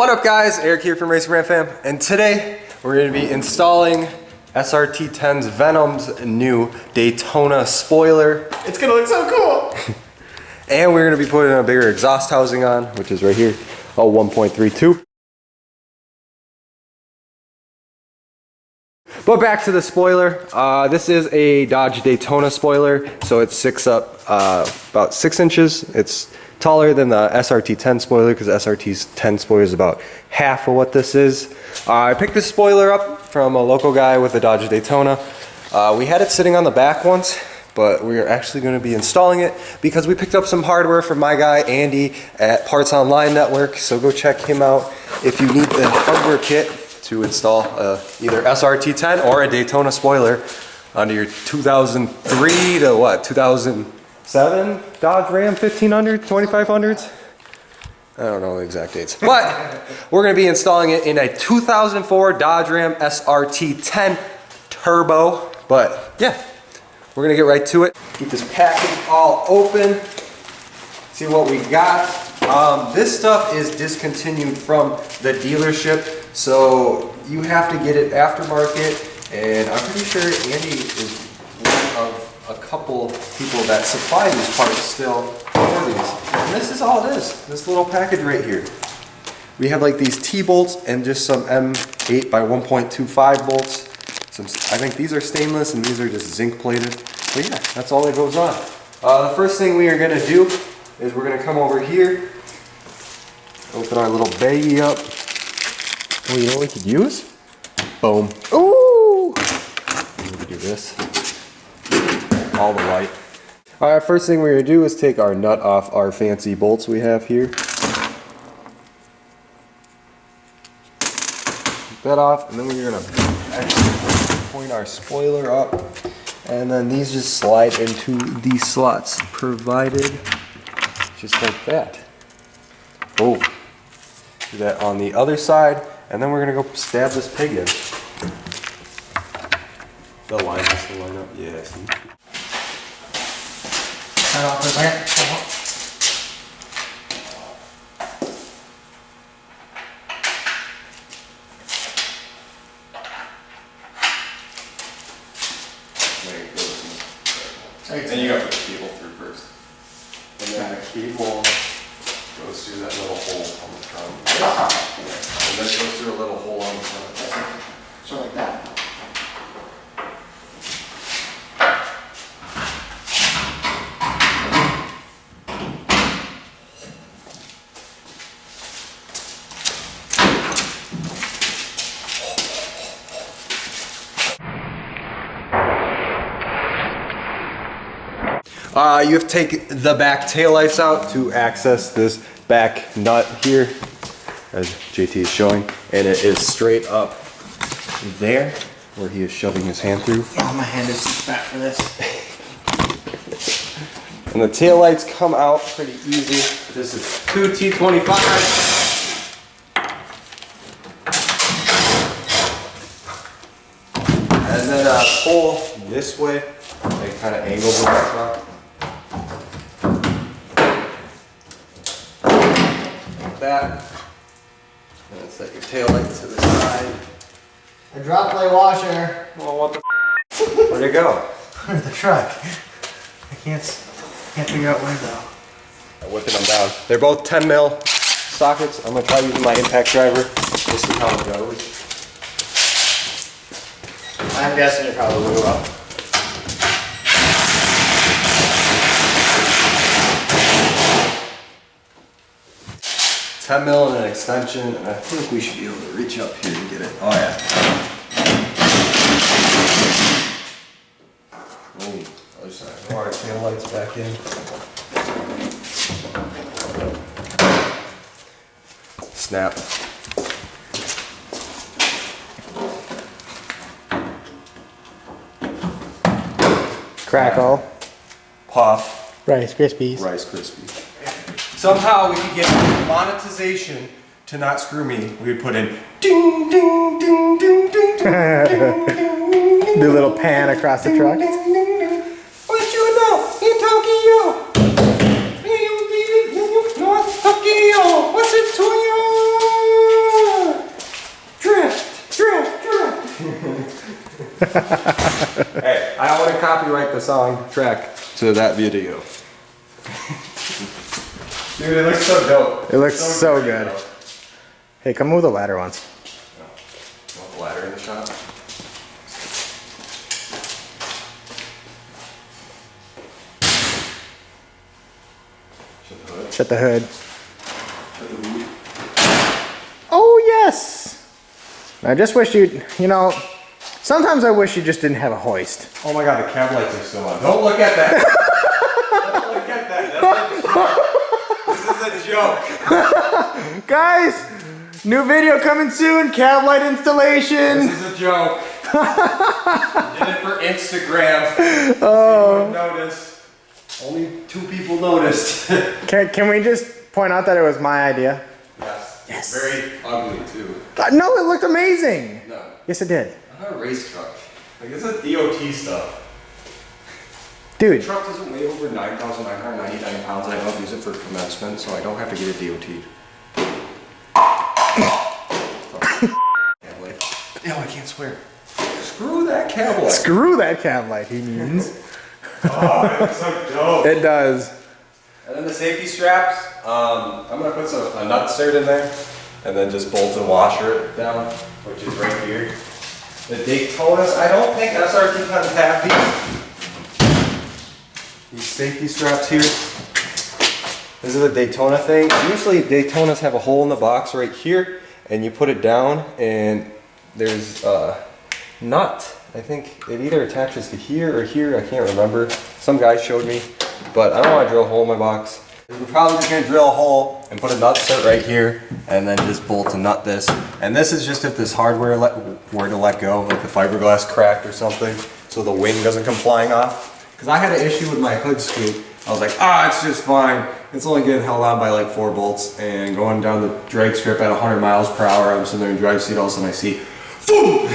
What up guys, Eric here from RacingRamFam, and today we're going to be installing SRT10's Venom's new Daytona spoiler. It's going to look so cool! And we're going to be putting a bigger exhaust housing on, which is right here, a 1.32. But back to the spoiler. This is a Dodge Daytona spoiler, so it sticks up about 6 inches. It's taller than the SRT10 spoiler because SRT's 10 spoiler is about half of what this is. I picked this spoiler up from a local guy with a Dodge Daytona. We had it sitting on the back once, but we're actually going to be installing it because we picked up some hardware from my guy Andy at Parts Online Network. So go check him out if you need the hardware kit to install either SRT10 or a Daytona spoiler onto your 2003 to what, 2007 Dodge Ram 1500, 2500s? I don't know the exact dates. But we're going to be installing it in a 2004 Dodge Ram SRT10 Turbo. But yeah, we're going to get right to it. Keep this package all open. See what we got. This stuff is discontinued from the dealership. So you have to get it aftermarket, and I'm pretty sure Andy is one of a couple people that supply these parts still for these. And this is all it is, this little package right here. We have like these T-bolts and just some M8 by 1.25 bolts. I think these are stainless and these are just zinc plated. But yeah, that's all that goes on. The first thing we are gonna do is we're gonna come over here, open our little baggie up. Oh, you know what we could use? Boom. Ooh! We could do this. All the light. Alright, first thing we're going to do is take our nut off our fancy bolts we have here. Take that off, and then we're going to actually point our spoiler up. And then these just slide into these slots provided. Just like that. Oh. Do that on the other side. And then we're gonna go stab this pig in. The line has to line up. Yeah, see? Turn off for a second. Then you gotta put the cable through first. And then the cable goes through that little hole on the front. And then it goes through a little hole on the front. So like that. You have to take the back taillights out to access this back nut here, as JT is showing, and it is straight up there where he is shoving his hand through. Oh, my hand is too fat for this. And the taillights come out pretty easy. This is 2 T25. And then pull this way, they kind of angle with the truck. That, and then set your tail light to the side. The drop play washer. Well, what the where'd it go? Where's the truck? I can't figure out where to go. Whipping them down. They're both 10 mil sockets. I'm gonna try using my impact driver. This is how it goes. I'm guessing it probably blew up. 10 mil and an extension, and I think we should be able to reach up here and get it. Oh yeah. Boom. Other side. Throw our tail lights back in. Snap. Crackle. Puff. Rice Krispies. Rice Krispies. Somehow we could get monetization to not screw me. We would put in ding ding ding ding ding ding ding. Do a little pan across the truck. What you know in Tokyo? North Tokyo. What's it to you? Hey, I don't want to copyright the song track to that video. Dude, it looks so dope. It looks so great, good. though. Hey, come move the ladder once. No. You want the ladder in the shop? Shut the hood. Oh, yes! I just wish you'd, you know, sometimes I wish you just didn't have a hoist. Oh my god, the cab lights are still on. Don't look at that! Don't look at that. That's a joke. This is a joke. Guys, new video coming soon, cab light installation. This is a joke. Did it for Instagram. Oh. Notice. Only 2 people noticed. Can we just point out that it was my idea? Yes. Yes. Very ugly too. No, it looked amazing. No. Yes, it did. I'm not a race truck. Like, this is DOT stuff. Dude. The truck doesn't weigh over 9,999 pounds. I don't use it for commencement, so I don't have to get it DOT. Cab light. Ew, I can't swear. Screw that cab light. Screw that cab light, he means. Oh, it looks so dope. It does. And then the safety straps, I'm gonna put a nut cert in there, and then just bolt and washer it down, which is right here. The Daytonas, I don't think SRT tons have these safety straps here. This is a Daytona thing. Usually Daytonas have a hole in the box right here, and you put it down, and there's a nut. I think it either attaches to here or here, I can't remember. Some guy showed me, but I don't want to drill a hole in my box. We're probably just gonna drill a hole and put a nut set right here, and then just bolt and nut this. And this is just if this hardware were to let go, like the fiberglass cracked or something, so the wing doesn't come flying off. Because I had an issue with my hood scoop. I was like, it's just fine. It's only getting held on by like 4 bolts, and going down the drag strip at 100 miles per hour, I'm sitting there in drive seat, all of a sudden I see, boom!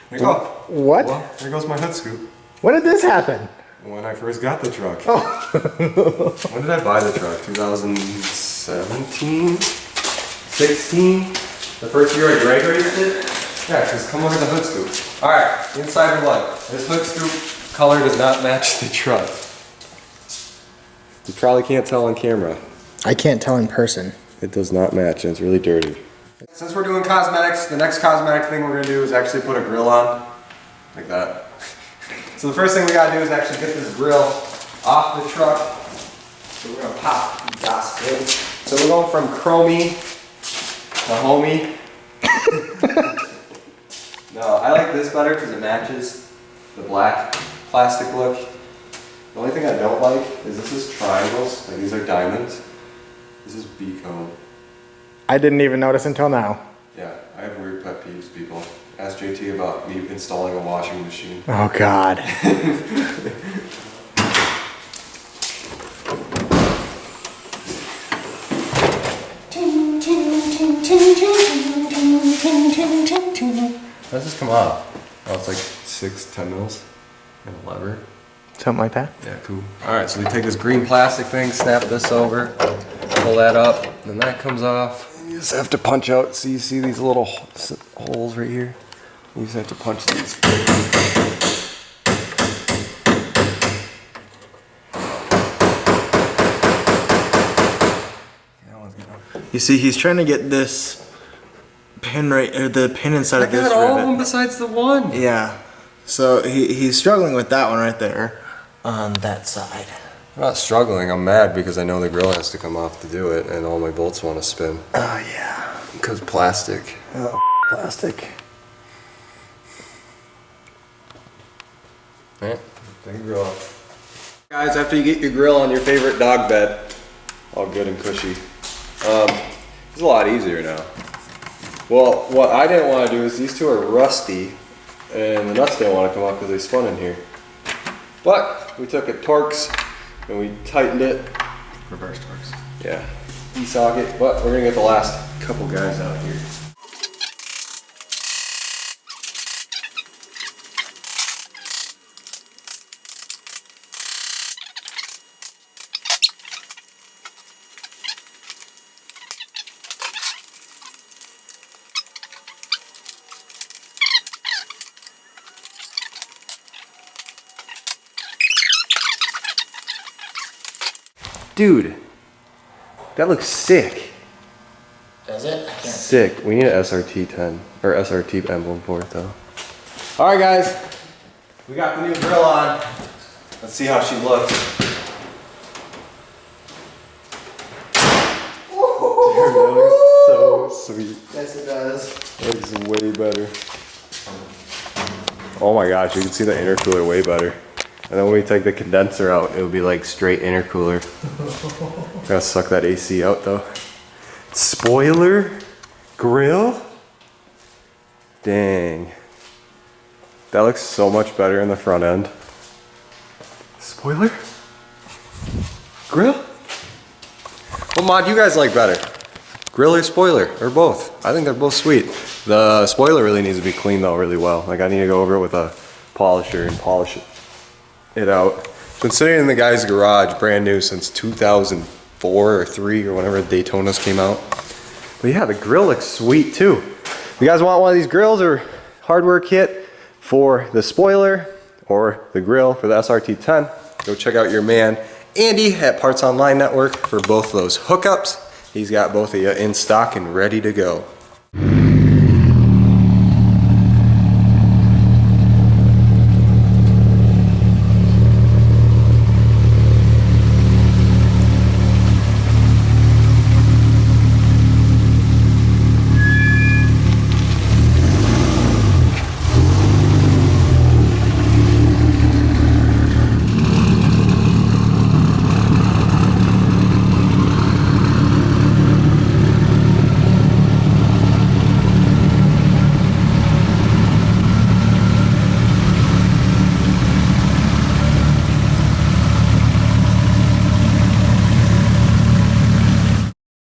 There you go. What? Well, there goes my hood scoop. When did this happen? When I first got the truck. Oh. When did I buy the truck? 2017? 16? The first year I drag raced it? Yeah, because come look at the hood scoop. Alright, inside of what? This hood scoop color does not match the truck. You probably can't tell on camera. I can't tell in person. It does not match and it's really dirty. Since we're doing cosmetics, the next cosmetic thing we're going to do is actually put a grill on. Like that. So the first thing we got to do is actually get this grill off the truck. So we're going to pop the gas in. So we're going from chromey to homey. No, I like this better because it matches the black plastic look. The only thing I don't like is this is triangles. Like these are diamonds. This is B-cone. I didn't even notice until now. Yeah, I have weird pet peeves, people. Ask JT about me installing a washing machine. Oh God. How does this come off? Oh, it's like 6-10 mils and a lever. Something like that? Yeah, cool. Alright, so we take this green plastic thing, snap this over, pull that up, then that comes off. You just have to punch out, so you see these little holes right here? You just have to punch these. You see, he's trying to get this pin right, or the pin inside of this I got all of rivet. them besides the one. Yeah. So he's struggling with that one right there on that side. I'm not struggling, I'm mad because I know the grill has to come off to do it and all my bolts want to spin. Oh yeah. Because plastic. Oh, plastic. Alright, take the grill off. Guys, after you get your grill on your favorite dog bed, all good and cushy, it's a lot easier now. Well, what I didn't want to do is these two are rusty and the nuts didn't want to come off because they spun in here. But we took a Torx and we tightened it. Reverse Torx. Yeah, E-socket, but we're gonna get the last couple guys out here. Dude, that looks sick. Does it? I can't see. Sick. We need an SRT 10 or SRT emblem for it though. All right, guys, we got the new grill on. Let's see how she looks. Dude, that looks so sweet. Yes, it does. It looks way better. Oh my gosh, you can see the intercooler way better. And then when we take the condenser out, it'll be like straight intercooler. Gotta suck that AC out though. Spoiler? Grill? Dang. That looks so much better in the front end. Spoiler? Grill? What mod do you guys like better? Grill or spoiler? Or both? I think they're both sweet. The spoiler really needs to be cleaned though really well. Like I need to go over it with a polisher and polish it out. It's been sitting in the guy's garage brand new since 2004 or 3 or whenever the Daytonas came out. But yeah, the grill looks sweet too. If you guys want one of these grills or hardware kit for the spoiler or the grill for the SRT10, go check out your man Andy at Parts Online Network for both those hookups. He's got both of you in stock and ready to go.